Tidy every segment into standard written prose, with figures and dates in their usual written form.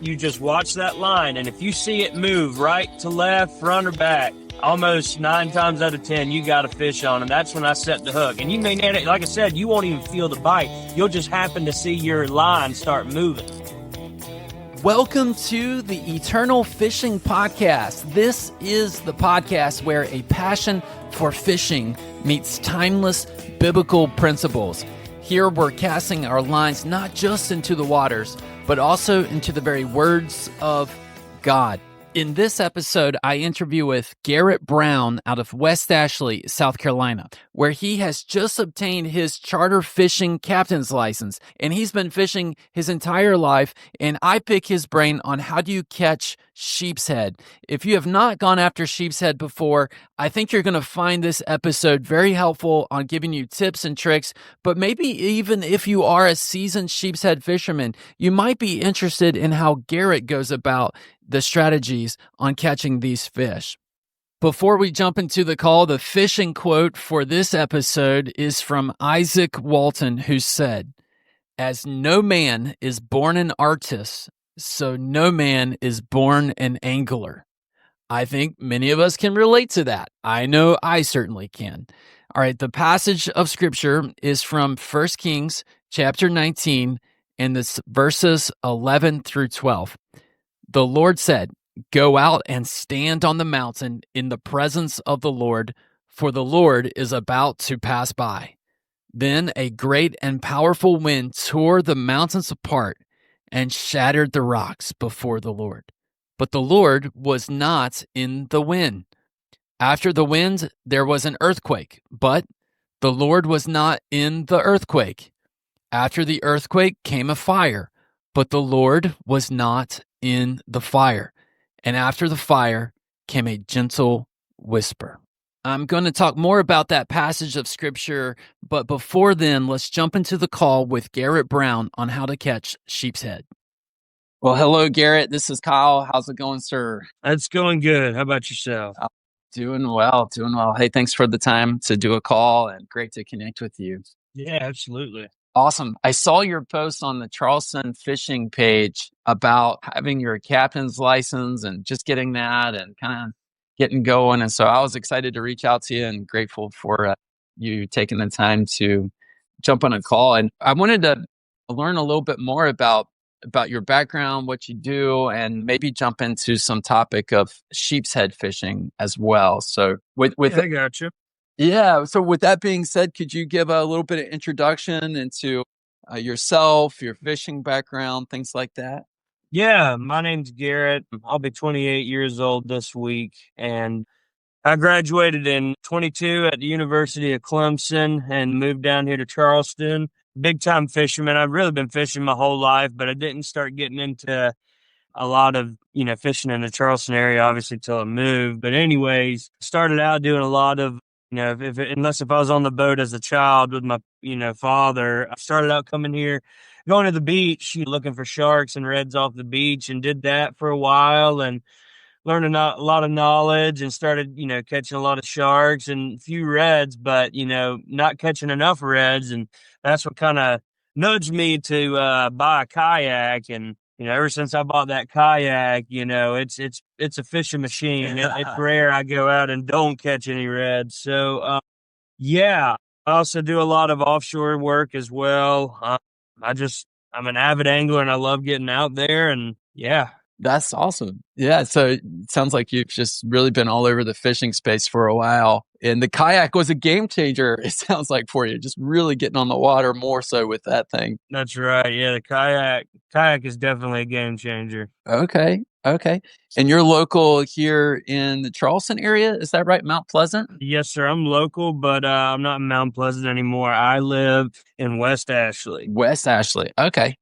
you just watch that line, and if you see it move right to left, front or back, almost 9 times out of 10, you got a fish on, and that's when I set the hook. And you may not, like I said, you won't even feel the bite. You'll just happen to see your line start moving. Welcome to the Eternal Fishing Podcast. This is the podcast where a passion for fishing meets timeless biblical principles. Here we're casting our lines not just into the waters, but also into the very words of God. In this episode, I interview with Garrett Brown out of West Ashley, South Carolina, where he has just obtained his charter fishing captain's license, and he's been fishing his entire life, and I pick his brain on how do you catch sheepshead. If you have not gone after sheepshead before, I think you're going to find this episode very helpful on giving you tips and tricks, but maybe even if you are a seasoned sheepshead fisherman, you might be interested in how Garrett goes about the strategies on catching these fish. Before we jump into the call, the fishing quote for this episode is from Isaac Walton, who said, "As no man is born an artist, so no man is born an angler." I think many of us can relate to that. I know I certainly can. All right, the passage of scripture is from 1 Kings chapter 19, and it's verses 11 through 12. The Lord said, "Go out and stand on the mountain in the presence of the Lord, for the Lord is about to pass by." Then a great and powerful wind tore the mountains apart and shattered the rocks before the Lord. But the Lord was not in the wind. After the wind, there was an earthquake, but the Lord was not in the earthquake. After the earthquake came a fire, but the Lord was not in the fire. And after the fire came a gentle whisper. I'm going to talk more about that passage of scripture, but before then, let's jump into the call with Garrett Brown on how to catch sheepshead. Well, hello, Garrett. This is Kyle. How's it going, sir? It's going good. How about yourself? Doing well. Hey, thanks for the time to do a call, and great to connect with you. Yeah, absolutely. Awesome. I saw your post on the Charleston fishing page about having your captain's license and just getting that and kind of getting going. And so I was excited to reach out to you and grateful for you taking the time to jump on a call. And I wanted to learn a little bit more about your background, what you do, and maybe jump into some topic of sheepshead fishing as well. So I got you. Yeah. So with that being said, could you give a little bit of introduction into yourself, your fishing background, things like that? Yeah, my name's Garrett. I'll be 28 years old this week, and I graduated in 22 at the University of Clemson and moved down here to Charleston. Big time fisherman. I've really been fishing my whole life, but I didn't start getting into a lot of, fishing in the Charleston area, obviously, till I moved. But anyways, started out doing a lot of, unless I was on the boat as a child with my, father, I started out coming here, going to the beach, looking for sharks and reds off the beach, and did that for a while and learning a lot of knowledge and started, catching a lot of sharks and a few reds, but, not catching enough reds. And that's what kind of nudged me to buy a kayak. And, ever since I bought that kayak, it's a fishing machine. It's rare I go out and don't catch any reds. So, I also do a lot of offshore work as well. I'm an avid angler and I love getting out there, and yeah. That's awesome. Yeah. So it sounds like you've just really been all over the fishing space for a while. And the kayak was a game changer, it sounds like, for you. Just really getting on the water more so with that thing. That's right. Yeah, the kayak is definitely a game changer. Okay. And you're local here in the Charleston area, is that right? Mount Pleasant? Yes, sir. I'm local, but I'm not in Mount Pleasant anymore. I live in West Ashley. West Ashley. Okay,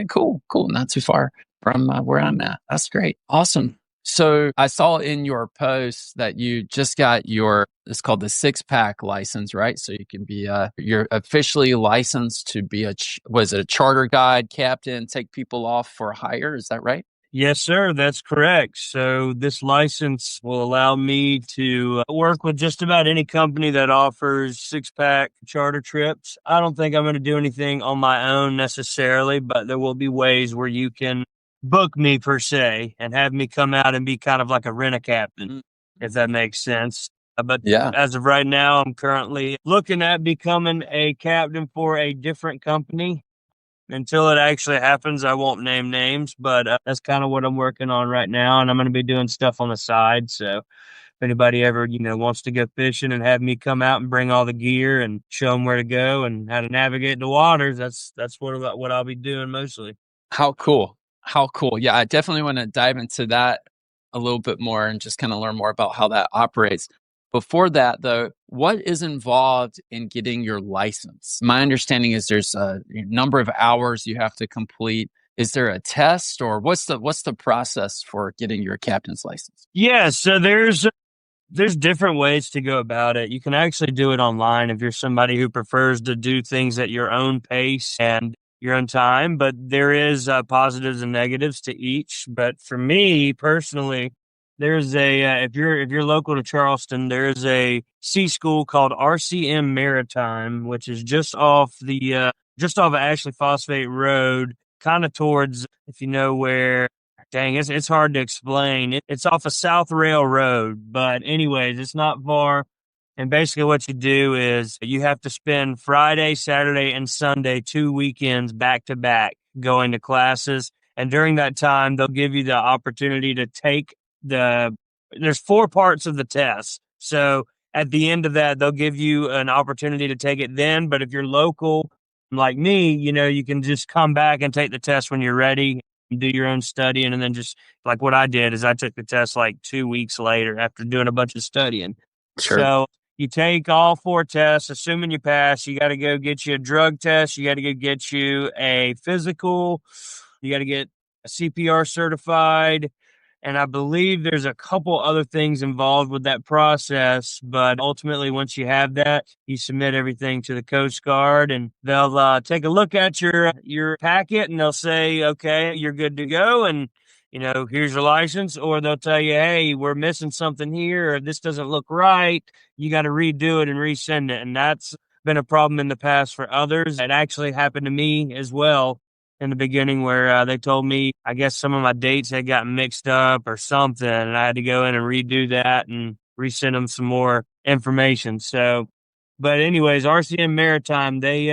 cool. Not too far from where I'm at. That's great. Awesome. So I saw in your post that you just got it's called the 6-pack license, right? So you can be, you're officially licensed to be a charter guide, captain, take people off for hire. Is that right? Yes, sir. That's correct. So this license will allow me to work with just about any company that offers 6-pack charter trips. I don't think I'm going to do anything on my own necessarily, but there will be ways where you can book me per se and have me come out and be kind of like a rent-a-captain, if that makes sense. But Yeah. as of right now, I'm currently looking at becoming a captain for a different company. Until it actually happens, I won't name names, but that's kind of what I'm working on right now. And I'm going to be doing stuff on the side. So if anybody ever, wants to go fishing and have me come out and bring all the gear and show them where to go and how to navigate the waters, that's what I'll be doing mostly. How cool. How cool. Yeah, I definitely want to dive into that a little bit more and just kind of learn more about how that operates. Before that, though, what is involved in getting your license? My understanding is there's a number of hours you have to complete. Is there a test, or what's the process for getting your captain's license? Yeah, so there's different ways to go about it. You can actually do it online if you're somebody who prefers to do things at your own pace and your own time, but there is positives and negatives to each. But for me personally, there's a if you're local to Charleston, there's a sea school called RCM Maritime, which is just off of Ashley Phosphate Road, kind of towards, if you know where. Dang, it's hard to explain. It's off of South Railroad, but anyways, it's not far. And basically, what you do is you have to spend Friday, Saturday, and Sunday 2 weekends back to back going to classes. And during that time, they'll give you the opportunity to take there's 4 parts of the test. So at the end of that, they'll give you an opportunity to take it then. But if you're local, like me, you can just come back and take the test when you're ready, do your own studying, and then just like what I did is I took the test like 2 weeks later after doing a bunch of studying. Sure. So you take all 4 tests, assuming you pass. You got to go get you a drug test. You got to go get you a physical. You got to get a CPR certified. And I believe there's a couple other things involved with that process. But ultimately, once you have that, you submit everything to the Coast Guard, and they'll take a look at your packet, and they'll say, okay, you're good to go. And here's your license. Or they'll tell you, hey, we're missing something here, or this doesn't look right. You got to redo it and resend it. And that's been a problem in the past for others. It actually happened to me as well in the beginning, where they told me, I guess some of my dates had gotten mixed up or something, and I had to go in and redo that and resend them some more information. So, but anyways, RCM Maritime, they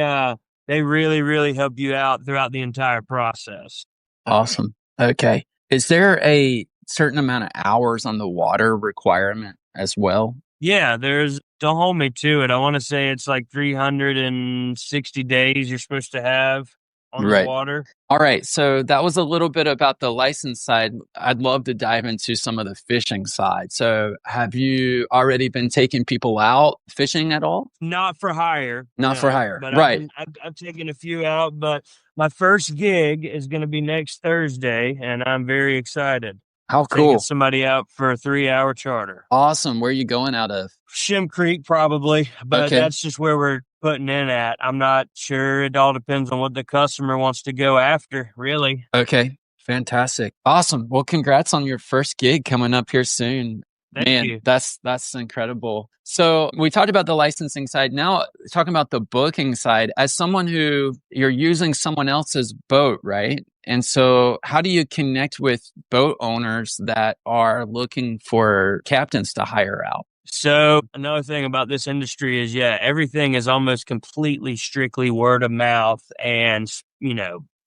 really, really help you out throughout the entire process. Awesome. Okay. Is there a certain amount of hours on the water requirement as well? Yeah, don't hold me to it. I want to say it's like 360 days you're supposed to have on the Right. water. All right. So that was a little bit about the license side. I'd love to dive into some of the fishing side. So have you already been taking people out fishing at all? Not for hire. Not for No, hire. but Right. I've taken a few out, but my first gig is going to be next Thursday, and I'm very excited. How Taking cool. somebody out for a 3-hour charter. Awesome. Where are you going out of? Shim Creek, probably, but Okay. that's just where we're putting in at. I'm not sure. It all depends on what the customer wants to go after, really. Okay. Fantastic. Awesome. Well, congrats on your first gig coming up here soon. Thank you. That's incredible. So we talked about the licensing side. Now talking about the booking side, as someone who you're using someone else's boat, right? And so how do you connect with boat owners that are looking for captains to hire out? So another thing about this industry is, everything is almost completely strictly word of mouth and,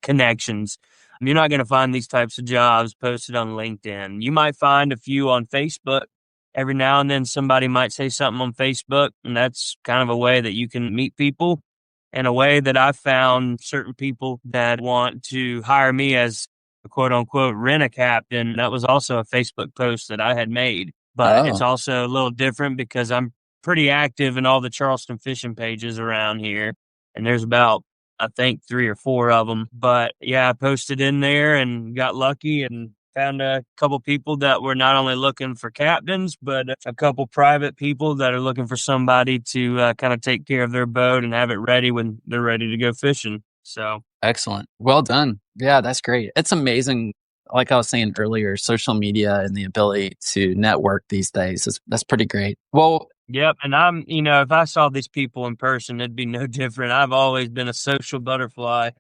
connections. You're not going to find these types of jobs posted on LinkedIn. You might find a few on Facebook. Every now and then somebody might say something on Facebook, and that's kind of a way that you can meet people, and a way that I've found certain people that want to hire me as a quote unquote rent-a-captain. That was also a Facebook post that I had made. But it's Oh, also a little different because I'm pretty active in all the Charleston fishing pages around here. And there's about, I think, 3 or 4 of them. But yeah, I posted in there and got lucky and found a couple people that were not only looking for captains, but a couple private people that are looking for somebody to kind of take care of their boat and have it ready when they're ready to go fishing. So excellent. Well done. Yeah, that's great. It's amazing. Like I was saying earlier, social media and the ability to network these days that's pretty great. Well, yep. And if I saw these people in person, it'd be no different. I've always been a social butterfly.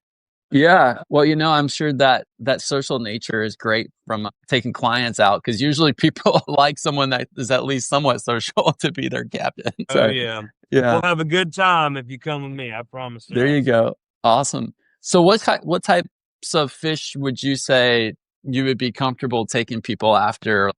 Yeah. Well, I'm sure that social nature is great from taking clients out, because usually people like someone that is at least somewhat social to be their captain. Oh So, yeah. yeah, We'll have a good time if you come with me. I promise there that. you go. Awesome. So, what types of fish would you say you would be comfortable taking people after?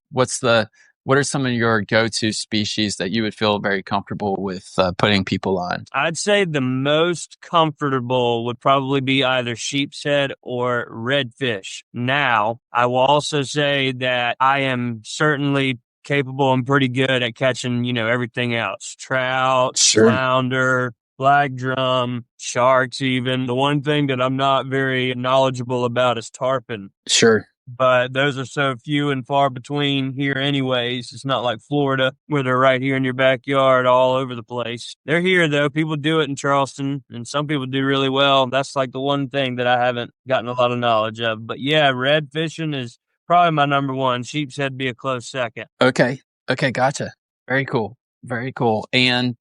What are some of your go-to species that you would feel very comfortable with putting people on? I'd say the most comfortable would probably be either sheepshead or redfish. Now, I will also say that I am certainly capable and pretty good at catching, everything else. Trout, Sure. flounder, black drum, sharks even. The one thing that I'm not very knowledgeable about is tarpon. Sure. But those are so few and far between here anyways. It's not like Florida where they're right here in your backyard all over the place. They're here though. People do it in Charleston and some people do really well. That's like the one thing that I haven't gotten a lot of knowledge of. But yeah, red fishing is probably my number one. Sheepshead be a close second. Okay. Okay. Gotcha. Very cool. Very cool. And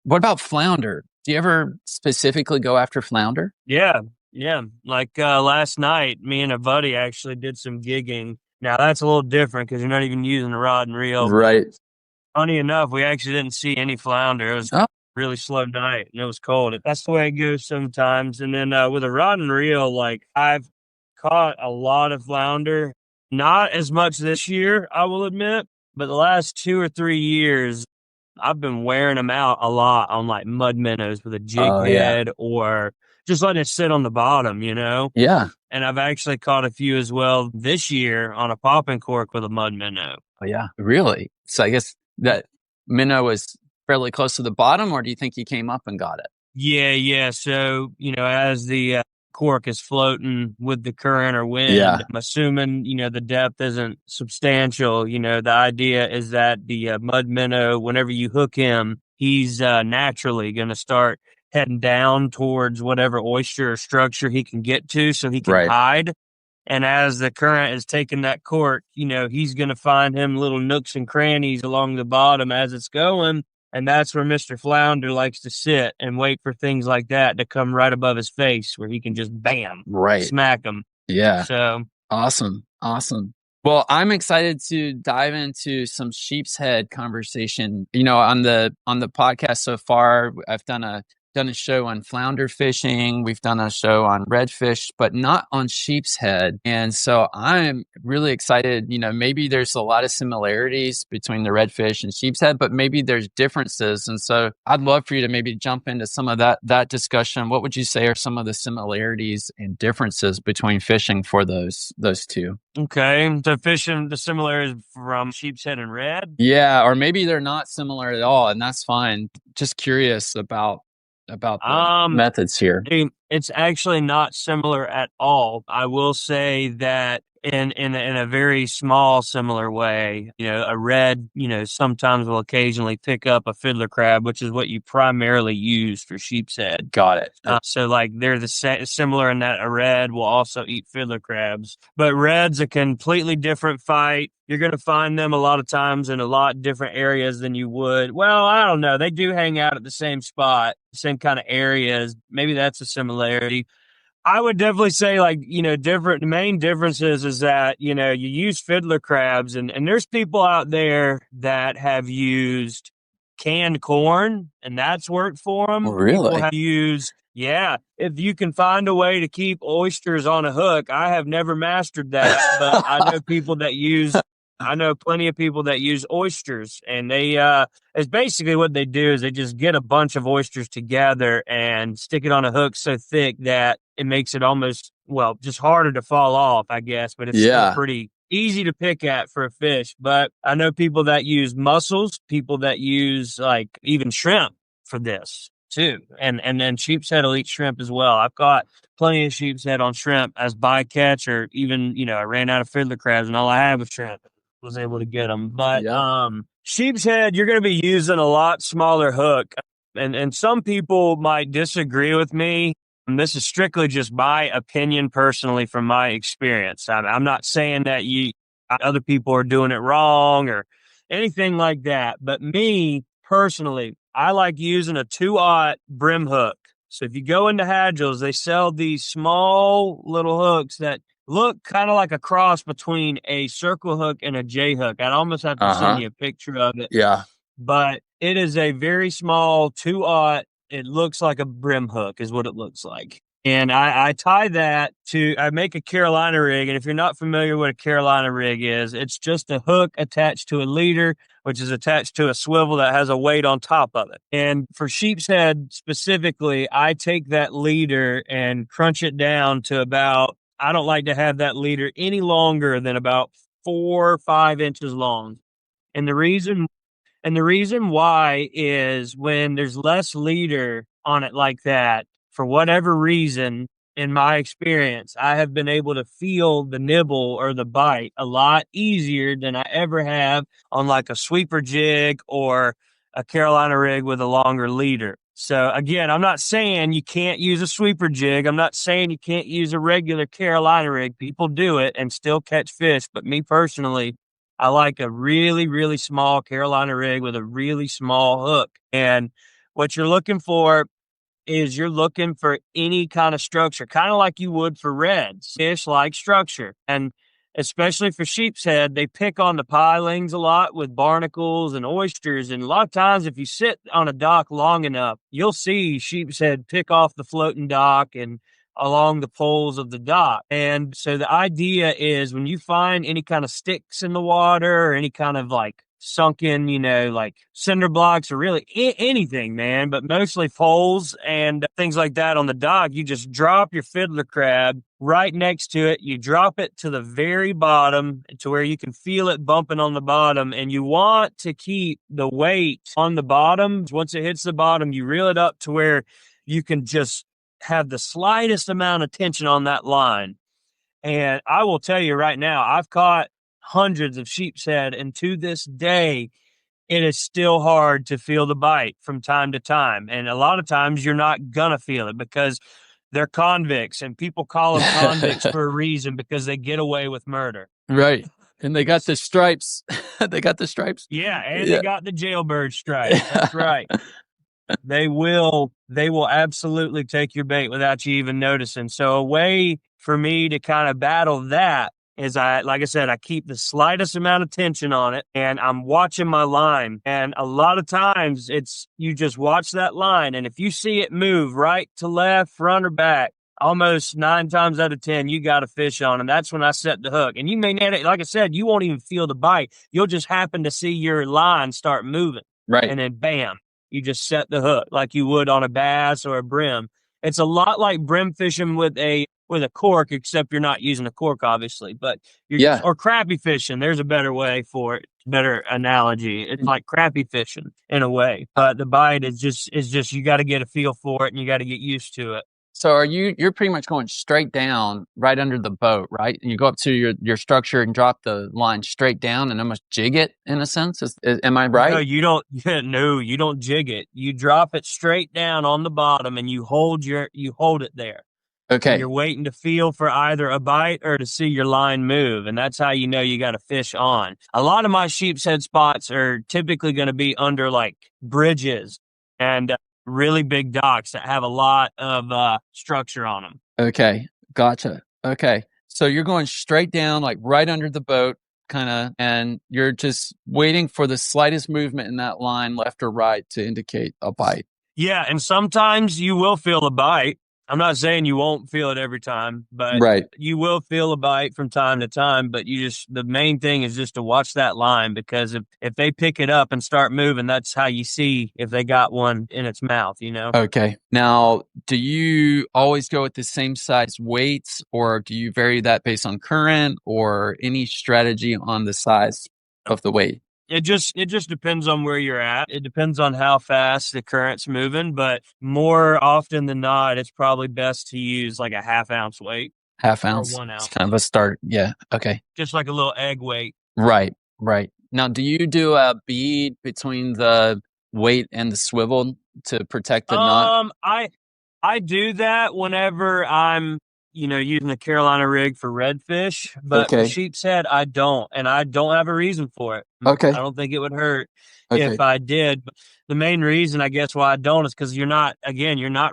what about flounder? Do you ever specifically go after flounder? Yeah. Yeah. Like last night, me and a buddy actually did some gigging. Now that's a little different because you're not even using a rod and reel. Right. Funny enough, we actually didn't see any flounder. It was Oh, really slow night and it was cold. That's the way it goes sometimes. And then with a rod and reel, like I've caught a lot of flounder, not as much this year, I will admit, but the last 2 or 3 years, I've been wearing them out a lot on like mud minnows with a jig oh yeah. head or just letting it sit on the bottom, Yeah. And I've actually caught a few as well this year on a popping cork with a mud minnow. Oh yeah. Really? So I guess that minnow was fairly close to the bottom, or do you think he came up and got it? Yeah, yeah. So, as the cork is floating with the current or wind, Yeah. I'm assuming, the depth isn't substantial. The idea is that the mud minnow, whenever you hook him, he's naturally going to start heading down towards whatever oyster or structure he can get to so he can Right. hide. And as the current is taking that cork, he's going to find him little nooks and crannies along the bottom as it's going. And that's where Mr. Flounder likes to sit and wait for things like that to come right above his face where he can just bam, Right. smack him. Yeah. So Awesome. Awesome. Well, I'm excited to dive into some sheepshead conversation. On the podcast so far, I've done a show on flounder fishing. We've done a show on redfish, but not on sheepshead. And so I'm really excited. Maybe there's a lot of similarities between the redfish and sheepshead, but maybe there's differences. And so I'd love for you to maybe jump into some of that discussion. What would you say are some of the similarities and differences between fishing for those two? okay. So fishing, the similarities from sheepshead and red. Yeah, or maybe they're not similar at all, and that's fine. Just curious about the methods here. It's actually not similar at all. I will say that in a very small similar way, a red, sometimes will occasionally pick up a fiddler crab, which is what you primarily use for sheepshead. Got it. So like they're similar in that a red will also eat fiddler crabs, but red's a completely different fight. You're going to find them a lot of times in a lot different areas than you would. Well, I don't know. They do hang out at the same spot, same kind of areas. Maybe that's a similarity. I would definitely say the main differences is that, you use fiddler crabs and there's people out there that have used canned corn and that's worked for them. Really? People have used, yeah. If you can find a way to keep oysters on a hook, I have never mastered that, but I know plenty of people that use oysters and it's basically what they do is they just get a bunch of oysters together and stick it on a hook so thick that it makes it almost, just harder to fall off, I guess, but it's still pretty easy to pick at for a fish. But I know people that use mussels, people that use like even shrimp for this too. And then sheepshead will eat shrimp as well. I've got plenty of sheepshead on shrimp as bycatch or even, I ran out of fiddler crabs and all I had was shrimp. Was able to get them. But sheepshead, you're going to be using a lot smaller hook. And some people might disagree with me. And this is strictly just my opinion personally from my experience. I'm not saying that other people are doing it wrong or anything like that. But me personally, I like using a 2/0 brim hook. So if you go into Hadgels, they sell these small little hooks that look kind of like a cross between a circle hook and a J hook. I'd almost have to send you a picture of it. Yeah. But it is a very small 2/0. It looks like a brim hook is what it looks like. And I tie that I make a Carolina rig. And if you're not familiar with a Carolina rig is, it's just a hook attached to a leader, which is attached to a swivel that has a weight on top of it. And for Sheepshead specifically, I take that leader and crunch it down to about, I don't like to have that leader any longer than about 4 or 5 inches long. And the reason why is when there's less leader on it like that, for whatever reason, in my experience, I have been able to feel the nibble or the bite a lot easier than I ever have on like a sweeper jig or a Carolina rig with a longer leader. So again, I'm not saying you can't use a sweeper jig. I'm not saying you can't use a regular Carolina rig. People do it and still catch fish. But me personally, I like a really, really small Carolina rig with a really small hook. And what you're looking for is you're looking for any kind of structure, kind of like you would for reds. Fish like structure. And especially for sheepshead, they pick on the pilings a lot with barnacles and oysters. And a lot of times, if you sit on a dock long enough, you'll see sheepshead pick off the floating dock and along the poles of the dock. And so the idea is when you find any kind of sticks in the water or any kind of like sunken, like cinder blocks or really anything, man, but mostly poles and things like that on the dock, you just drop your fiddler crab right next to it. You drop it to the very bottom to where you can feel it bumping on the bottom. And you want to keep the weight on the bottom. Once it hits the bottom, you reel it up to where you can just have the slightest amount of tension on that line. And I will tell you right now, I've caught hundreds of sheepshead, and to this day, it is still hard to feel the bite from time to time. And a lot of times you're not gonna feel it because they're convicts, and people call them convicts for a reason because they get away with murder. Right. And they got the stripes. They got the stripes. Yeah, and they got the jailbird stripes. That's right. They will absolutely take your bait without you even noticing. So a way for me to kind of battle that is like I said, I keep the slightest amount of tension on it and I'm watching my line. And a lot of times you just watch that line. And if you see it move right to left, front or back, almost 9 times out of 10, you got a fish on. And that's when I set the hook. And you may not, like I said, you won't even feel the bite. You'll just happen to see your line start moving. Right. And then bam, you just set the hook like you would on a bass or a brim. It's a lot like brim fishing with a cork, except you're not using a cork, obviously. But or crappie fishing. There's a better way for it, better analogy. It's like crappie fishing in a way. But the bite is just you got to get a feel for it and you got to get used to it. So you're pretty much going straight down right under the boat, right? And you go up to your structure and drop the line straight down and almost jig it in a sense. Am I right? No, you don't. No, you don't jig it. You drop it straight down on the bottom and you hold it there. Okay. And you're waiting to feel for either a bite or to see your line move. And that's how you know you got a fish on. A lot of my sheepshead spots are typically going to be under like bridges and really big docks that have a lot of structure on them. Okay. Gotcha. Okay. So you're going straight down, like right under the boat, kind of, and you're just waiting for the slightest movement in that line, left or right, to indicate a bite. Yeah. And sometimes you will feel a bite. I'm not saying you won't feel it every time, but you will feel a bite from time to time. But the main thing is just to watch that line, because if they pick it up and start moving, that's how you see if they got one in its mouth, Okay. Now, do you always go with the same size weights, or do you vary that based on current, or any strategy on the size of the weight? It just depends on where you're at. It depends on how fast the current's moving, but more often than not, it's probably best to use like a 1/2 ounce weight. 1/2 ounce. 1 ounce. It's kind of a start. Yeah. Okay. Just like a little egg weight. Right. Now, do you do a bead between the weight and the swivel to protect the knot? I do that whenever I'm using the Carolina rig for redfish, but for Okay. sheepshead, I don't, and I don't have a reason for it. I Okay. don't think it would hurt if Okay. I did. But the main reason, I guess, why I don't is because you're not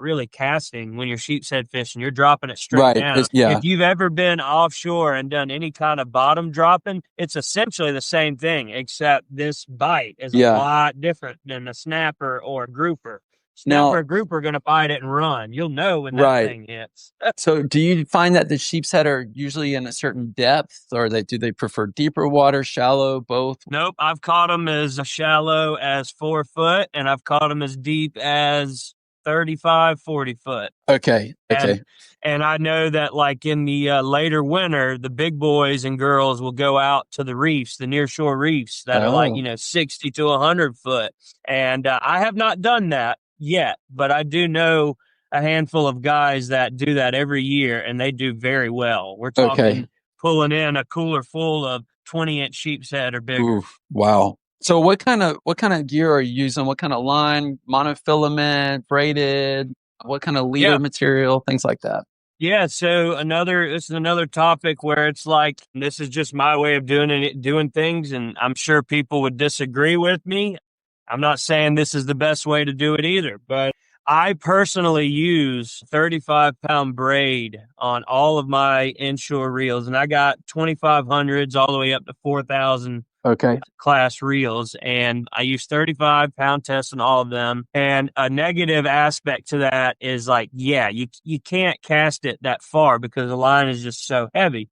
really casting when you're sheepshead fishing. You're dropping it straight Right. down. Yeah. If you've ever been offshore and done any kind of bottom dropping, it's essentially the same thing, except this bite is a Yeah. lot different than a snapper or a grouper. Now, Snapper or grouper are going to bite it and run. You'll know when that right. thing hits. So do you find that the sheepshead are usually in a certain depth, or do they prefer deeper water, shallow, both? Nope, I've caught them as shallow as 4 foot, and I've caught them as deep as 35, 40 foot. Okay. And Okay. and I know that like in the later winter, the big boys and girls will go out to the reefs, the nearshore reefs that are like, Oh, 60 to 100 foot. And I have not done that yet, but I do know a handful of guys that do that every year, and they do very well. We're okay. talking pulling in a cooler full of 20-inch sheepshead or bigger. Oof. Wow. So what kind of gear are you using? What kind of line? Monofilament, braided? What kind of leader Yeah. material? Things like that. Yeah, so this is another topic where it's like this is just my way of doing things, and I'm sure people would disagree with me. I'm not saying this is the best way to do it either, but I personally use 35-pound braid on all of my inshore reels, and I got 2500s all the way up to 4000 Okay. class reels, and I use 35-pound tests on all of them. And a negative aspect to that is like, yeah, you can't cast it that far because the line is just so heavy.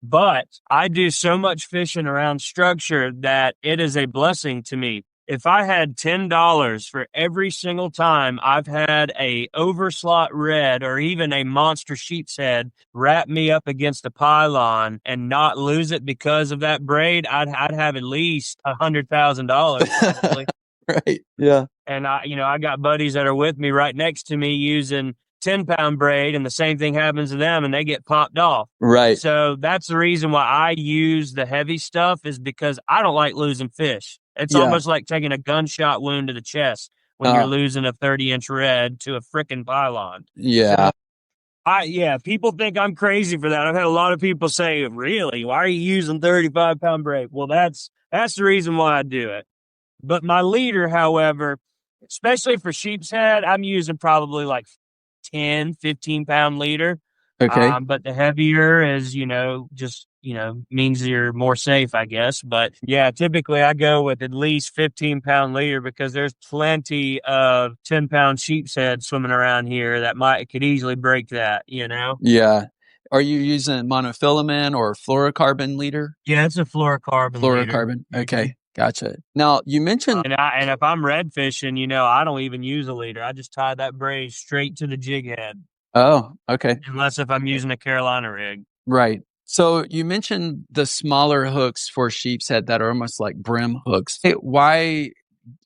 But I do so much fishing around structure that it is a blessing to me. If I had $10 for every single time I've had a overslot red or even a monster sheepshead wrap me up against a pylon and not lose it because of that braid, I'd have at least $100,000 probably. Right. Yeah. And I got buddies that are with me right next to me using 10-pound braid, and the same thing happens to them and they get popped off. Right. So that's the reason why I use the heavy stuff, is because I don't like losing fish. It's Yeah. almost like taking a gunshot wound to the chest when you're losing a 30-inch red to a freaking pylon. Yeah. So, people think I'm crazy for that. I've had a lot of people say, really, why are you using 35-pound braid? Well, that's the reason why I do it. But my leader, however, especially for sheepshead, I'm using probably like 10, 15-pound leader. Okay. But the heavier is, just, means you're more safe, I guess. But yeah, typically I go with at least 15-pound leader because there's plenty of 10-pound sheepshead swimming around here that could easily break that, Yeah. Are you using monofilament or fluorocarbon leader? Yeah, it's a fluorocarbon leader. Fluorocarbon. Okay. Gotcha. Now you mentioned, And if I'm red fishing, I don't even use a leader. I just tie that braid straight to the jig head. oh, okay. Unless if I'm using a Carolina rig. Right. So you mentioned the smaller hooks for sheepshead that are almost like brim hooks. Hey, why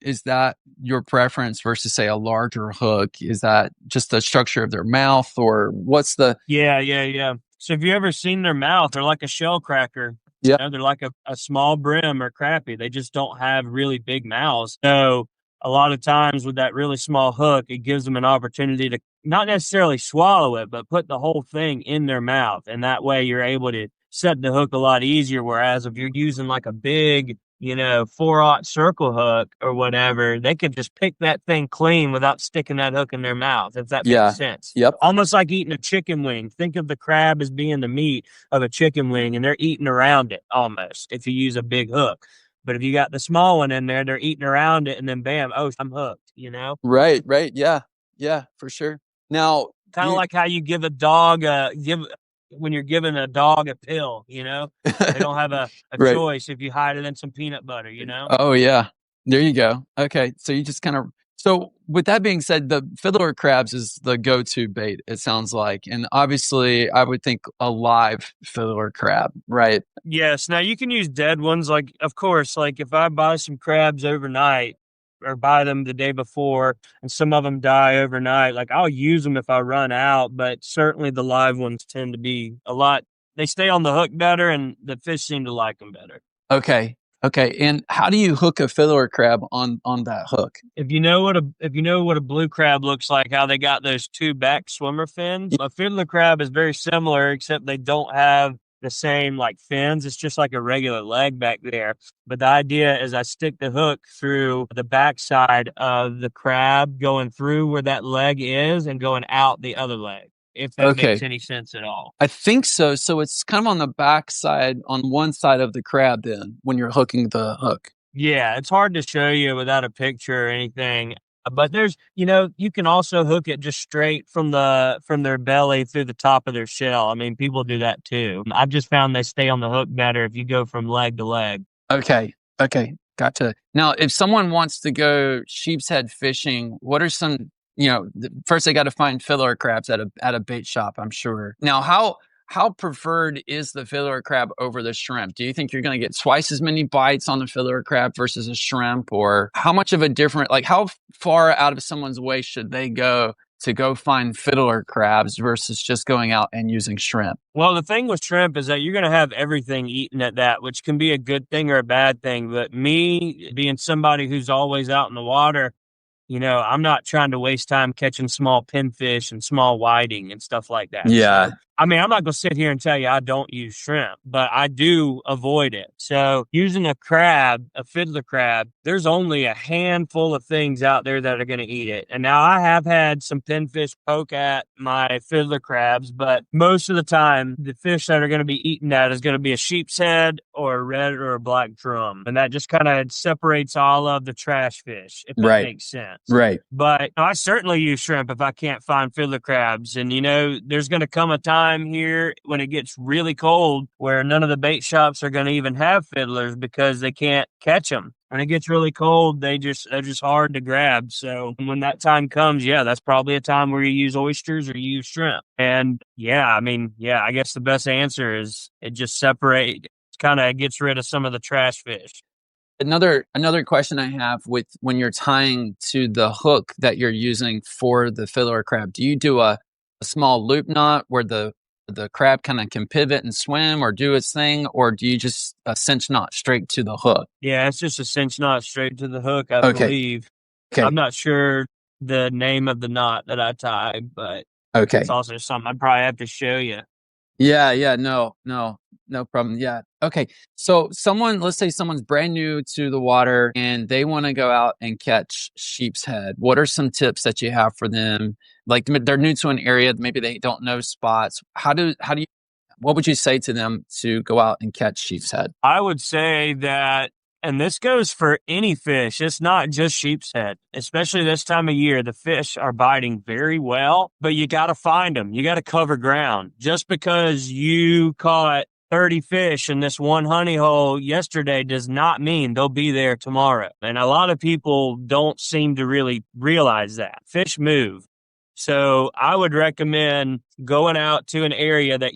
is that your preference versus, say, a larger hook? Is that just the structure of their mouth, or what's the? Yeah. So have you ever seen their mouth? They're like a shell cracker. Yeah. They're like a small brim or crappie. They just don't have really big mouths. So a lot of times with that really small hook, it gives them an opportunity to not necessarily swallow it, but put the whole thing in their mouth. And that way you're able to set the hook a lot easier. Whereas if you're using like a big, 4/0 circle hook or whatever, they could just pick that thing clean without sticking that hook in their mouth, if that Yeah. makes sense. Yep. Almost like eating a chicken wing. Think of the crab as being the meat of a chicken wing, and they're eating around it almost if you use a big hook. But if you got the small one in there, they're eating around it, and then bam, oh, I'm hooked, Right. Yeah. Yeah, for sure. Now, Kind of like how you give a dog when you're giving a dog a pill, they don't have a Right. choice if you hide it in some peanut butter, Oh, yeah. There you go. Okay. So you just so with that being said, the fiddler crabs is the go-to bait, it sounds like. And obviously I would think a live fiddler crab, right? Yes. Now you can use dead ones. Like, of course, like if I buy some crabs overnight or buy them the day before and some of them die overnight, like I'll use them if I run out, but certainly the live ones tend to be they stay on the hook better and the fish seem to like them better. Okay. Okay. And how do you hook a fiddler crab on that hook? If you know what a blue crab looks like, how they got those two back swimmer fins, a fiddler crab is very similar, except they don't have the same like fins. It's just like a regular leg back there. But the idea is I stick the hook through the backside of the crab, going through where that leg is and going out the other leg, if that Okay. makes any sense at all. I think so. So it's kind of on the back side, on one side of the crab then, when you're hooking the hook. Yeah, it's hard to show you without a picture or anything. But there's, you can also hook it just straight from their belly through the top of their shell. I mean, people do that too. I've just found they stay on the hook better if you go from leg to leg. Okay. Okay. Gotcha. Now, if someone wants to go sheepshead fishing, what are some, first they got to find fiddler crabs at a bait shop, I'm sure. Now, how preferred is the fiddler crab over the shrimp? Do you think you're going to get twice as many bites on the fiddler crab versus a shrimp? Or how much of a different, like how far out of someone's way should they go to go find fiddler crabs versus just going out and using shrimp? Well, the thing with shrimp is that you're going to have everything eaten at that, which can be a good thing or a bad thing. But me being somebody who's always out in the water, I'm not trying to waste time catching small pinfish and small whiting and stuff like that. Yeah. So, I mean, I'm not going to sit here and tell you I don't use shrimp, but I do avoid it. So using a fiddler crab, there's only a handful of things out there that are going to eat it. And now I have had some pinfish poke at my fiddler crabs, but most of the time, the fish that are going to be eaten at is going to be a sheepshead or a red or a black drum. And that just kind of separates all of the trash fish, if that makes sense. Right. But I certainly use shrimp if I can't find fiddler crabs. And, there's going to come a time here when it gets really cold where none of the bait shops are going to even have fiddlers because they can't catch them. When it gets really cold, they're just hard to grab. So when that time comes, that's probably a time where you use oysters or you use shrimp. And I guess the best answer is it just kind of gets rid of some of the trash fish. Another question I have with when you're tying to the hook that you're using for the fiddler crab, do you do a small loop knot where the crab kind of can pivot and swim or do its thing, or do you just a cinch knot straight to the hook? Yeah, it's just a cinch knot straight to the hook, I believe. Okay. I'm not sure the name of the knot that I tie, but it's also something I'd probably have to show you. Yeah, no problem. Yeah. Okay. So let's say someone's brand new to the water and they want to go out and catch sheepshead. What are some tips that you have for them? Like they're new to an area, maybe they don't know spots. What would you say to them to go out and catch sheepshead? I would say that, and this goes for any fish, it's not just sheepshead, especially this time of year, the fish are biting very well, but you got to find them. You got to cover ground. Just because you caught 30 fish in this one honey hole yesterday does not mean they'll be there tomorrow. And a lot of people don't seem to really realize that. Fish move. So I would recommend going out to an area that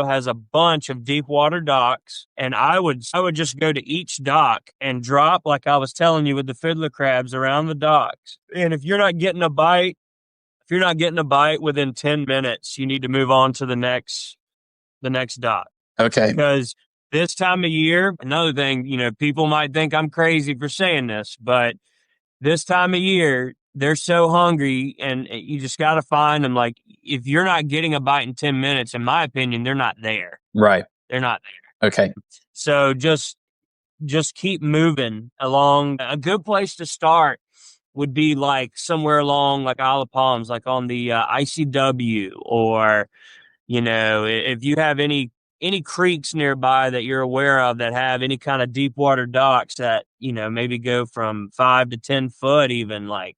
has a bunch of deep water docks, and I would just go to each dock and drop, like I was telling you with the fiddler crabs, around the docks. And if you're not getting a bite within 10 minutes, you need to move on to the next dock. Okay. Because this time of year, another thing, people might think I'm crazy for saying this, but this time of year, they're so hungry and you just got to find them. Like if you're not getting a bite in 10 minutes, in my opinion, they're not there. Right. They're not there. Okay. So just keep moving along. A good place to start would be like somewhere along like Isle of Palms, like on the ICW, or, if you have any creeks nearby that you're aware of that have any kind of deep water docks that, maybe go from 5 to 10 foot even, like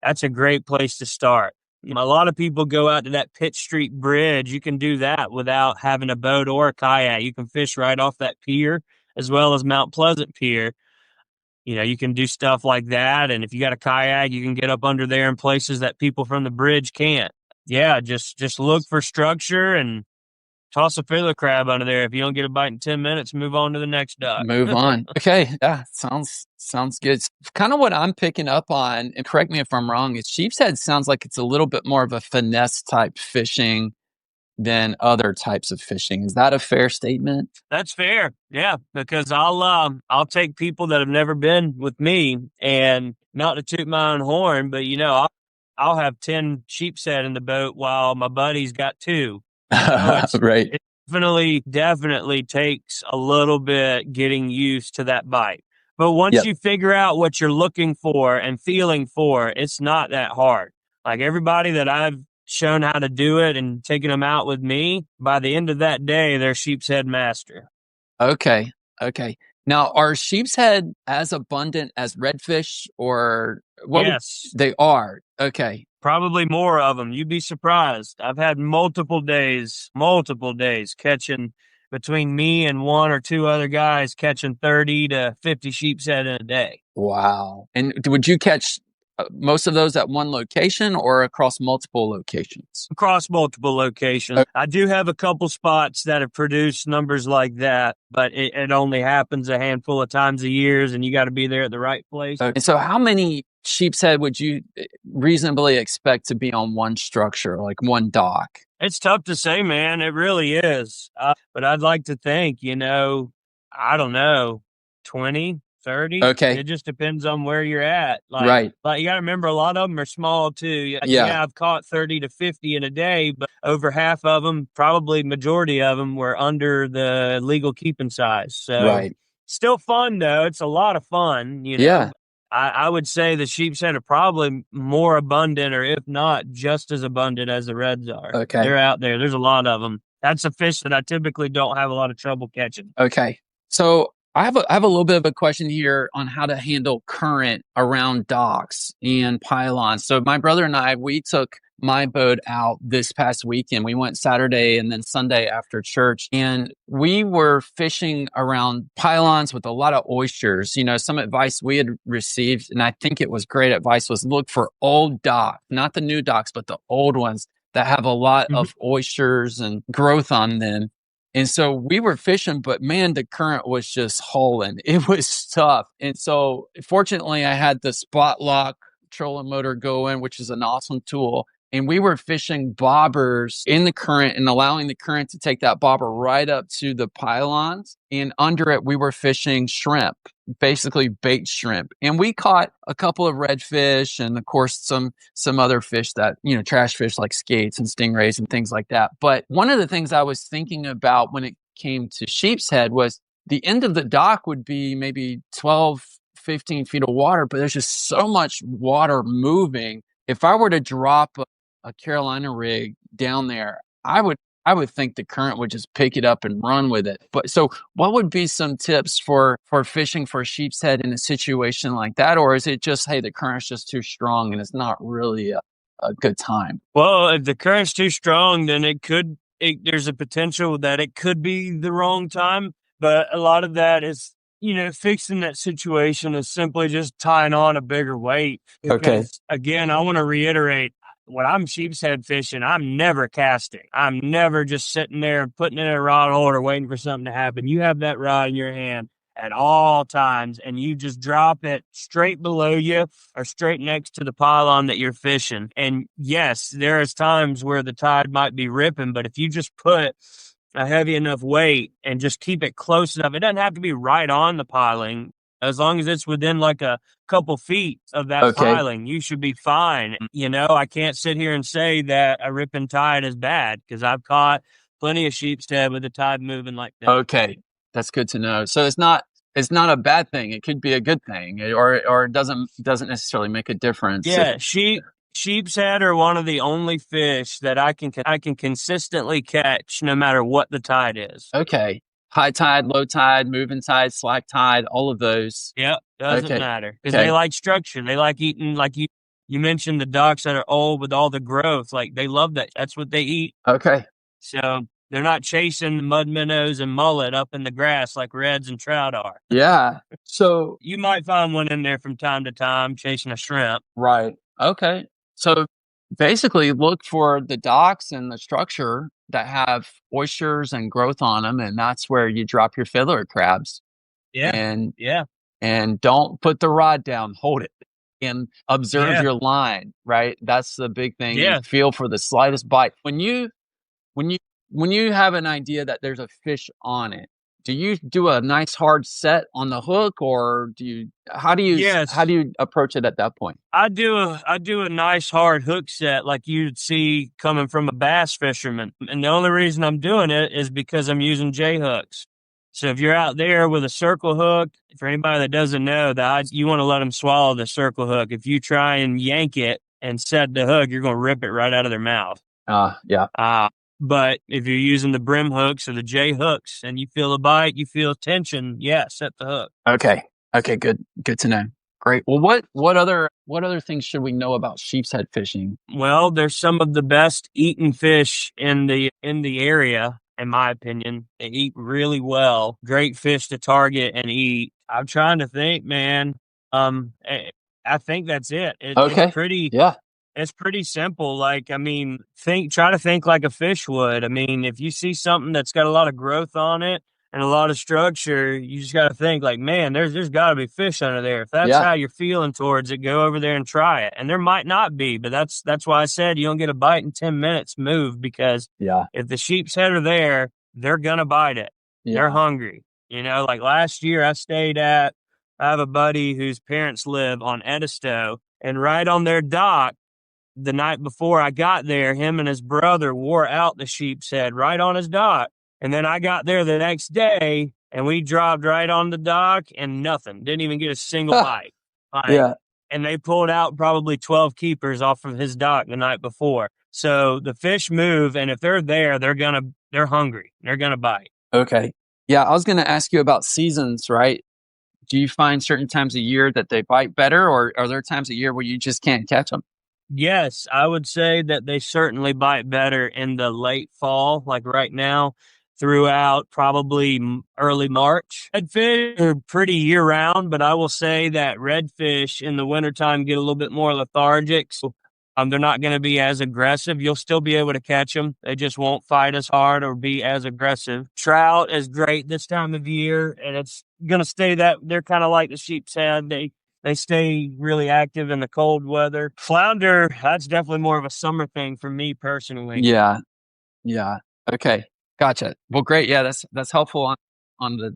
that's a great place to start. A lot of people go out to that Pitt Street Bridge. You can do that without having a boat or a kayak. You can fish right off that pier as well as Mount Pleasant Pier. You can do stuff like that. And if you got a kayak, you can get up under there in places that people from the bridge can't. Yeah, just look for structure and toss a fiddler crab under there. If you don't get a bite in 10 minutes, move on to the next dock. Move on. Okay. Yeah. Sounds good. It's kind of what I'm picking up on, and correct me if I'm wrong, is sheepshead sounds like it's a little bit more of a finesse type fishing than other types of fishing. Is that a fair statement? That's fair. Yeah, because I'll take people that have never been with me, and not to toot my own horn, but I'll have 10 sheepshead in the boat while my buddy's got two. Right. It definitely takes a little bit getting used to that bite. But once you figure out what you're looking for and feeling for, it's not that hard. Like everybody that I've shown how to do it and taken them out with me, by the end of that day, they're sheepshead master. Okay. Now, are sheepshead as abundant as redfish, or what? Yes. They are. Okay. Probably more of them. You'd be surprised. I've had multiple days catching, between me and one or two other guys, catching 30 to 50 sheepshead in a day. Wow. And would you catch most of those at one location or across multiple locations? Across multiple locations. Okay. I do have a couple spots that have produced numbers like that, but it only happens a handful of times a year, and you got to be there at the right place. Okay. And so how many sheepshead would you reasonably expect to be on one structure, like one dock? It's tough to say, man. It really is. But I'd like to think, I don't know, 20, 30. Okay. It just depends on where you're at. Right. Like you got to remember, a lot of them are small too. Yeah. I've caught 30 to 50 in a day, but over half of them, probably majority of them, were under the legal keeping size. So right. Still fun though. It's a lot of fun, Yeah. I would say the sheepshead are probably more abundant, or if not just as abundant as the reds are. Okay. They're out there. There's a lot of them. That's a fish that I typically don't have a lot of trouble catching. Okay. So I have a little bit of a question here on how to handle current around docks and pylons. So my brother and I, we took my boat out this past weekend. We went Saturday and then Sunday after church, and we were fishing around pylons with a lot of oysters. Some advice we had received, and I think it was great advice, was look for old docks, not the new docks, but the old ones that have a lot of oysters and growth on them. And so we were fishing, but man, the current was just hauling. It was tough. And so fortunately, I had the spot lock trolling motor going, which is an awesome tool. And we were fishing bobbers in the current and allowing the current to take that bobber right up to the pylons. And under it, we were fishing shrimp, basically bait shrimp. And we caught a couple of redfish and, of course, some other fish that, trash fish like skates and stingrays and things like that. But one of the things I was thinking about when it came to Sheepshead was the end of the dock would be maybe 12, 15 feet of water, but there's just so much water moving. If I were to drop a Carolina rig down there, I would think the current would just pick it up and run with it. But so what would be some tips for fishing for sheepshead in a situation like that? Or is it just, hey, the current's just too strong and it's not really a good time? Well, if the current's too strong, then there's a potential that it could be the wrong time. But a lot of that is, fixing that situation is simply just tying on a bigger weight. Because, again, I want to reiterate, when I'm sheepshead fishing, I'm never casting. I'm never just sitting there and putting it in a rod holder waiting for something to happen. You have that rod in your hand at all times, and you just drop it straight below you or straight next to the pylon that you're fishing. And yes, there's times where the tide might be ripping, but if you just put a heavy enough weight and just keep it close enough, it doesn't have to be right on the piling. As long as it's within like a couple feet of that piling, you should be fine. I can't sit here and say that a ripping tide is bad, because I've caught plenty of sheepshead with the tide moving like that. Okay, that's good to know. So it's not a bad thing. It could be a good thing, or it doesn't necessarily make a difference. Yeah, sheepshead are one of the only fish that I can consistently catch no matter what the tide is. Okay. High tide, low tide, moving tide, slack tide, all of those. Yep, doesn't matter, because they like structure. They like eating, like you mentioned, the docks that are old with all the growth. Like, they love that. That's what they eat. Okay. So they're not chasing mud minnows and mullet up in the grass like reds and trout are. Yeah. So you might find one in there from time to time chasing a shrimp. Right. Okay. So basically look for the docks and the structure that have oysters and growth on them, and that's where you drop your fiddler crabs. Yeah. And don't put the rod down, hold it and observe your line, right? That's the big thing. Yeah. And feel for the slightest bite. When you when you have an idea that there's a fish on it, do you do a nice hard set on the hook, or how do Yes. you approach it at that point? I do a nice hard hook set like you'd see coming from a bass fisherman. And the only reason I'm doing it is because I'm using J hooks. So if you're out there with a circle hook, for anybody that doesn't know that, you want to let them swallow the circle hook. If you try and yank it and set the hook, you're going to rip it right out of their mouth. Yeah. But if you're using the brim hooks or the J hooks and you feel a bite, you feel tension, yeah, set the hook. Okay. Good to know. Great. Well, what other things should we know about sheepshead fishing? Well, there's some of the best eaten fish in the area, in my opinion. They eat really well. Great fish to target and eat. I'm trying to think, man. I think that's it. Okay. It's pretty. Yeah. It's pretty simple. Like, I mean, try to think like a fish would. I mean, if you see something that's got a lot of growth on it and a lot of structure, you just got to think like, man, there's got to be fish under there. If that's how you're feeling towards it, go over there and try it. And there might not be, but that's why I said you don't get a bite in 10 minutes, move, because if the sheepshead are there, they're going to bite it. Yeah. They're hungry. Like last year I have a buddy whose parents live on Edisto, and right on their dock, the night before I got there, him and his brother wore out the sheepshead right on his dock. And then I got there the next day and we dropped right on the dock and nothing. Didn't even get a single bite. And they pulled out probably 12 keepers off of his dock the night before. So the fish move, and if they're there, they're hungry. They're gonna bite. Okay. Yeah, I was gonna ask you about seasons, right? Do you find certain times of year that they bite better, or are there times of year where you just can't catch them? Yes, I would say that they certainly bite better in the late fall, like right now, throughout probably early March. Redfish are pretty year round, but I will say that redfish in the wintertime get a little bit more lethargic. So, they're not going to be as aggressive. You'll still be able to catch them. They just won't fight as hard or be as aggressive. Trout is great this time of year, and it's going to stay that. They're kind of like the sheepshead. They stay really active in the cold weather. Flounder, that's definitely more of a summer thing for me personally. Yeah. Okay. Gotcha. Well, great. Yeah, that's helpful on the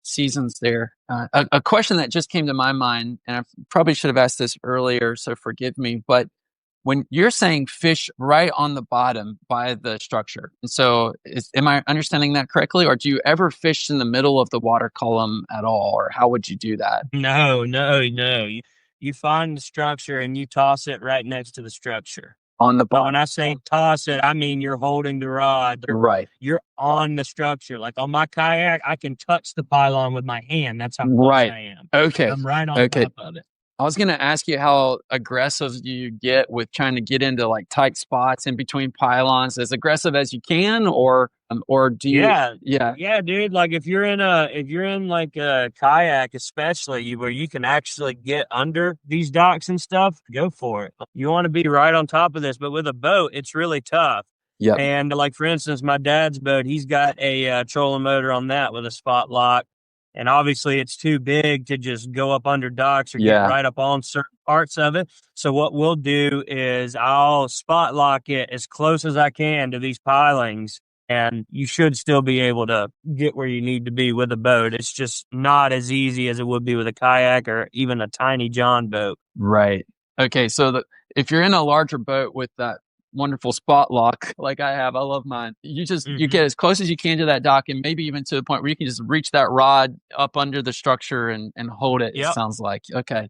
seasons there. A question that just came to my mind, and I probably should have asked this earlier, so forgive me, but when you're saying fish right on the bottom by the structure, and so am I understanding that correctly, or do you ever fish in the middle of the water column at all, or how would you do that? No. You find the structure and you toss it right next to the structure. On the But bottom. when I say toss it, I mean you're holding the rod. Right. You're on the structure. Like on my kayak, I can touch the pylon with my hand. That's how close I am. Okay. I'm right on top of it. I was going to ask you how aggressive you get with trying to get into like tight spots in between pylons, as aggressive as you can, or do you? Yeah, dude. Like if you're in like a kayak, especially where you can actually get under these docks and stuff, go for it. You want to be right on top of this, but with a boat, it's really tough. Yeah. And like for instance, my dad's boat, he's got a trolling motor on that with a spot lock. And obviously it's too big to just go up under docks or get right up on certain parts of it. So what we'll do is I'll spot lock it as close as I can to these pilings, and you should still be able to get where you need to be with a boat. It's just not as easy as it would be with a kayak or even a tiny John boat. Right. Okay. So if you're in a larger boat with that wonderful spot lock like I have, I love mine, you get as close as you can to that dock, and maybe even to the point where you can just reach that rod up under the structure and hold it. It sounds like. Okay.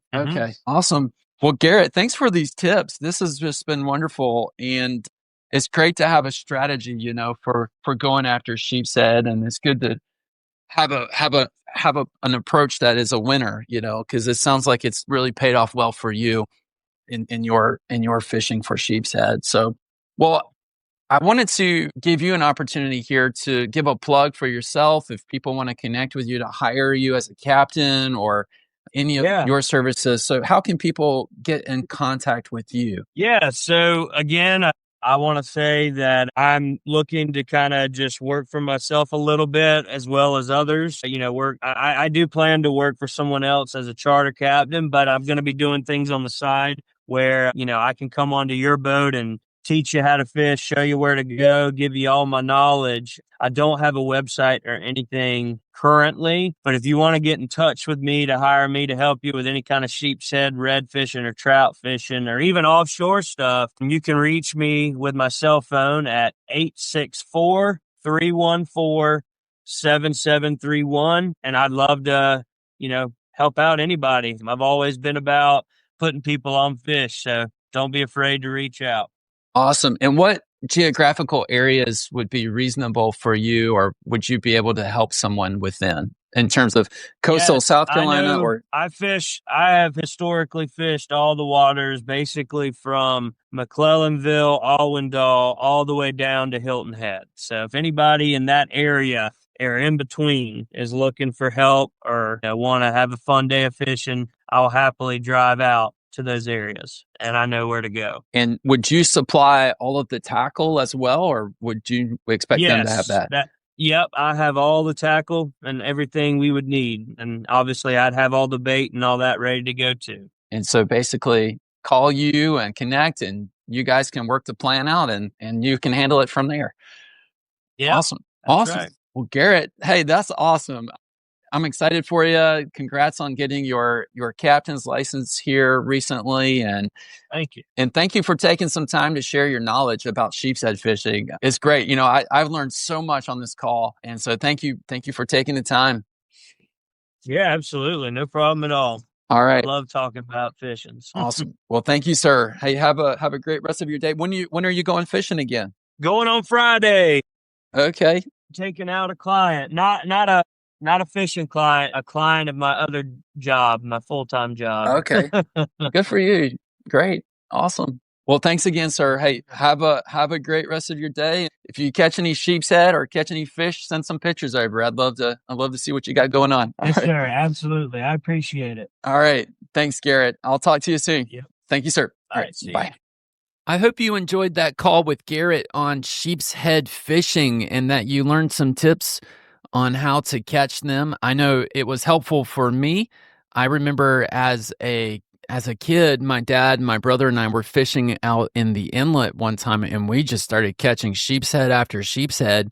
Awesome. Well, Garrett, thanks for these tips. This has just been wonderful, and it's great to have a strategy, for going after sheepshead, and it's good to have an approach that is a winner, because it sounds like it's really paid off well for you in your fishing for sheepshead. So, well, I wanted to give you an opportunity here to give a plug for yourself if people want to connect with you to hire you as a captain or any of your services. So how can people get in contact with you? Yeah. So again, I want to say that I'm looking to kind of just work for myself a little bit as well as others. I do plan to work for someone else as a charter captain, but I'm going to be doing things on the side where, I can come onto your boat and teach you how to fish, show you where to go, give you all my knowledge. I don't have a website or anything currently, but if you want to get in touch with me to hire me to help you with any kind of sheepshead, red fishing, or trout fishing, or even offshore stuff, you can reach me with my cell phone at 864-314-7731. And I'd love to, help out anybody. I've always been about putting people on fish, so don't be afraid to reach out. Awesome. And what geographical areas would be reasonable for you, or would you be able to help someone within in terms of coastal South Carolina? I have historically fished all the waters, basically from McClellanville, Allendale, all the way down to Hilton Head. So if anybody in that area or in between is looking for help or want to have a fun day of fishing, I'll happily drive out to those areas, and I know where to go. And would you supply all of the tackle as well, or would you expect them to have that? Yep, I have all the tackle and everything we would need, and obviously I'd have all the bait and all that ready to go too. And so basically call you and connect, and you guys can work the plan out, and you can handle it from there. Yeah, awesome. Right. Well, Garrett, hey, that's awesome. I'm excited for you. Congrats on getting your captain's license here recently. And thank you. And thank you for taking some time to share your knowledge about sheepshead fishing. It's great. I've learned so much on this call. And so thank you for taking the time. Yeah, absolutely. No problem at all. All right. I love talking about fishing. Awesome. Well, thank you, sir. Hey, have a great rest of your day. When are you going fishing again? Going on Friday. Okay. Taking out a client. Not a fishing client, a client of my other job, my full-time job. Okay. Good for you. Great. Awesome. Well, thanks again, sir. Hey, have a great rest of your day. If you catch any sheepshead or catch any fish, send some pictures over. I'd love to see what you got going on. Yes, sir. Absolutely. I appreciate it. All right. Thanks, Garrett. I'll talk to you soon. Yep. Thank you, sir. All right. See bye. You. I hope you enjoyed that call with Garrett on sheepshead fishing and that you learned some tips on how to catch them. I know it was helpful for me. I remember as a kid, my dad, my brother, and I were fishing out in the inlet one time, and we just started catching sheepshead after sheepshead.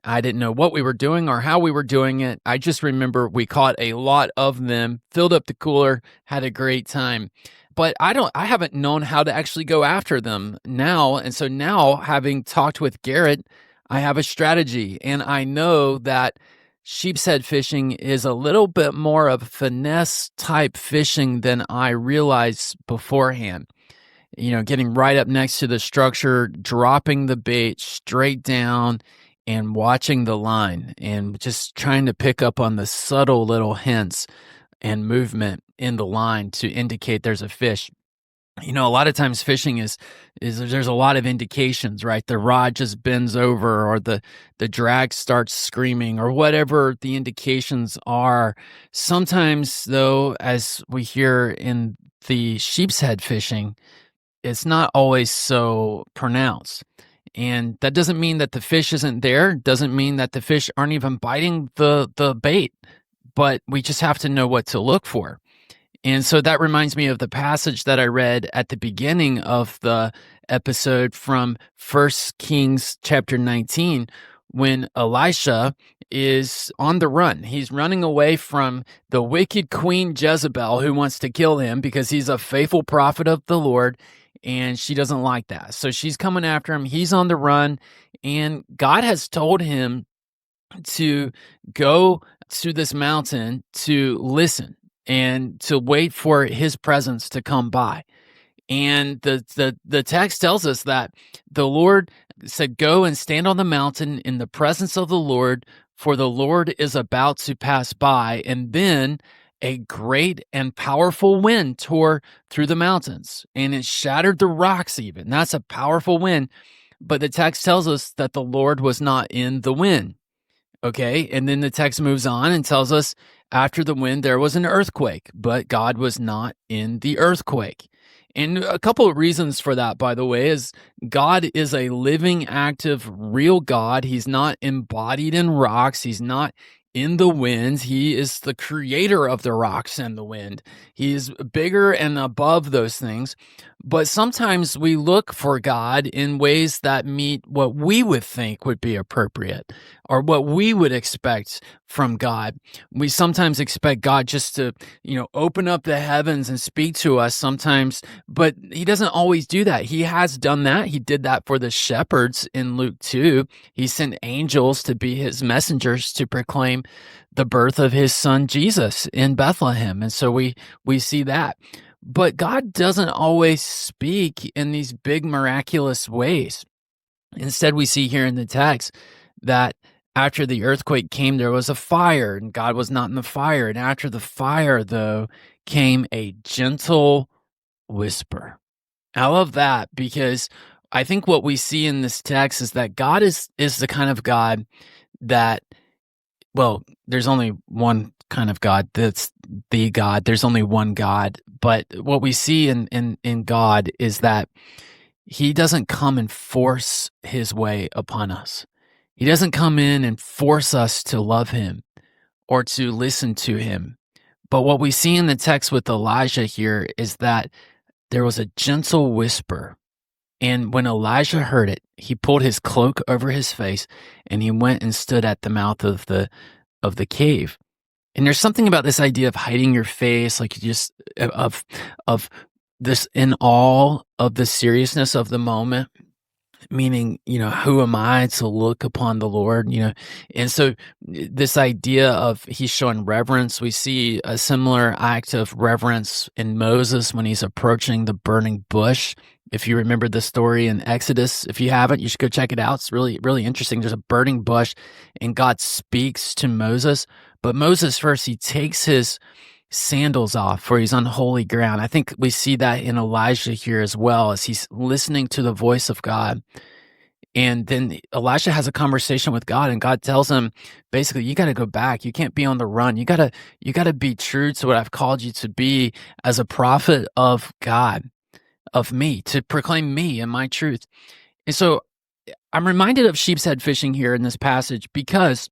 I didn't know what we were doing or how we were doing it. I just remember we caught a lot of them, filled up the cooler, had a great time. But I haven't known how to actually go after them now. And so now, having talked with Garrett, I have a strategy, and I know that sheepshead fishing is a little bit more of finesse type fishing than I realized beforehand. Getting right up next to the structure, dropping the bait straight down and watching the line and just trying to pick up on the subtle little hints and movement in the line to indicate there's a fish. A lot of times fishing is there's a lot of indications, right? The rod just bends over, or the drag starts screaming, or whatever the indications are. Sometimes, though, as we hear in the sheepshead fishing, it's not always so pronounced. And that doesn't mean that the fish isn't there, doesn't mean that the fish aren't even biting the bait, but we just have to know what to look for. And so that reminds me of the passage that I read at the beginning of the episode from 1 Kings chapter 19, when Elisha is on the run. He's running away from the wicked queen Jezebel, who wants to kill him because he's a faithful prophet of the Lord, and she doesn't like that. So she's coming after him. He's on the run, and God has told him to go to this mountain to listen and to wait for his presence to come by. And the text tells us that the Lord said, "Go and stand on the mountain in the presence of the Lord, for the Lord is about to pass by." And then a great and powerful wind tore through the mountains, and it shattered the rocks even. That's a powerful wind. But the text tells us that the Lord was not in the wind. Okay, and then the text moves on and tells us after the wind there was an earthquake, but God was not in the earthquake. And a couple of reasons for that, by the way, is God is a living, active, real God. He's not embodied in rocks. He's not in the wind. He is the creator of the rocks and the wind. He is bigger and above those things. But sometimes we look for God in ways that meet what we would think would be appropriate or what we would expect from God. We sometimes expect God just to, open up the heavens and speak to us sometimes, but he doesn't always do that. He has done that. He did that for the shepherds in Luke 2. He sent angels to be his messengers to proclaim the birth of his son Jesus in Bethlehem. And so we see that. But God doesn't always speak in these big miraculous ways. Instead, we see here in the text that after the earthquake came, there was a fire, and God was not in the fire. And after the fire, though, came a gentle whisper. I love that because I think what we see in this text is that God is the kind of God that, well, there's only one kind of God that's the God. There's only one God. But what we see in God is that he doesn't come and force his way upon us. He doesn't come in and force us to love him or to listen to him. But what we see in the text with Elijah here is that there was a gentle whisper. And when Elijah heard it, he pulled his cloak over his face and he went and stood at the mouth of the cave. And there's something about this idea of hiding your face, like you just of this in awe of the seriousness of the moment, meaning, who am I to look upon the Lord, And so this idea of he's showing reverence, we see a similar act of reverence in Moses when he's approaching the burning bush. If you remember the story in Exodus, if you haven't, you should go check it out. It's really, really interesting. There's a burning bush and God speaks to Moses. But Moses first, he takes his sandals off for he's on holy ground. I think we see that in Elijah here as well as he's listening to the voice of God. And then Elisha has a conversation with God and God tells him, basically, you got to go back. You can't be on the run. You got to be true to what I've called you to be as a prophet of God, of me, to proclaim me and my truth. And so I'm reminded of sheepshead fishing here in this passage because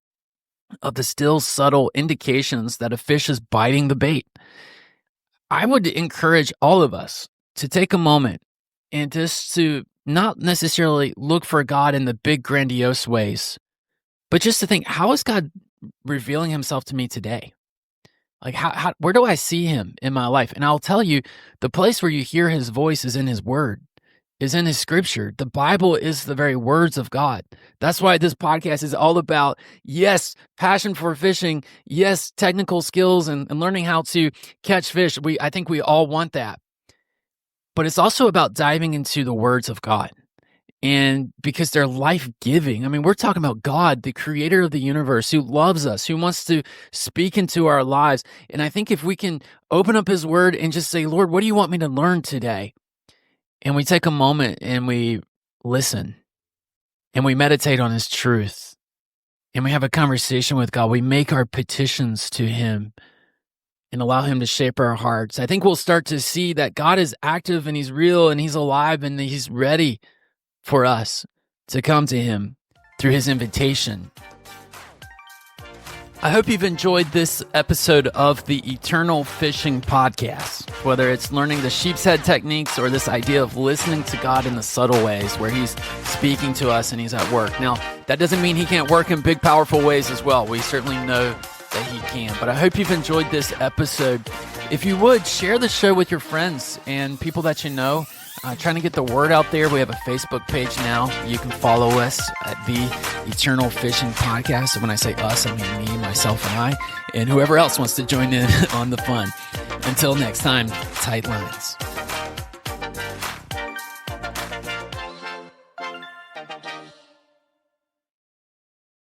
of the still subtle indications that a fish is biting the bait. I would encourage all of us to take a moment and just to not necessarily look for God in the big grandiose ways, but just to think, how is God revealing himself to me today? Like, where do I see him in my life? And I'll tell you, the place where you hear his voice is in his word, is in his scripture. The Bible is the very words of God. That's why this podcast is all about, yes, passion for fishing, yes, technical skills and learning how to catch fish. I think we all want that. But it's also about diving into the words of God. And because they're life-giving. I mean, we're talking about God, the creator of the universe, who loves us, who wants to speak into our lives. And I think if we can open up his word and just say, Lord, what do you want me to learn today? And we take a moment and we listen and we meditate on his truth and we have a conversation with God. We make our petitions to him and allow him to shape our hearts. I think we'll start to see that God is active and he's real and he's alive and he's ready for us to come to him through his invitation. I hope you've enjoyed this episode of the Eternal Fishing Podcast, whether it's learning the sheepshead techniques or this idea of listening to God in the subtle ways where he's speaking to us and he's at work. Now, that doesn't mean he can't work in big, powerful ways as well. We certainly know that he can. But I hope you've enjoyed this episode. If you would, share the show with your friends and people that you know. Trying to get the word out there. We have a Facebook page now. You can follow us at the Eternal Fishing Podcast. And when I say us, I mean me, myself, and I, and whoever else wants to join in on the fun. Until next time, tight lines.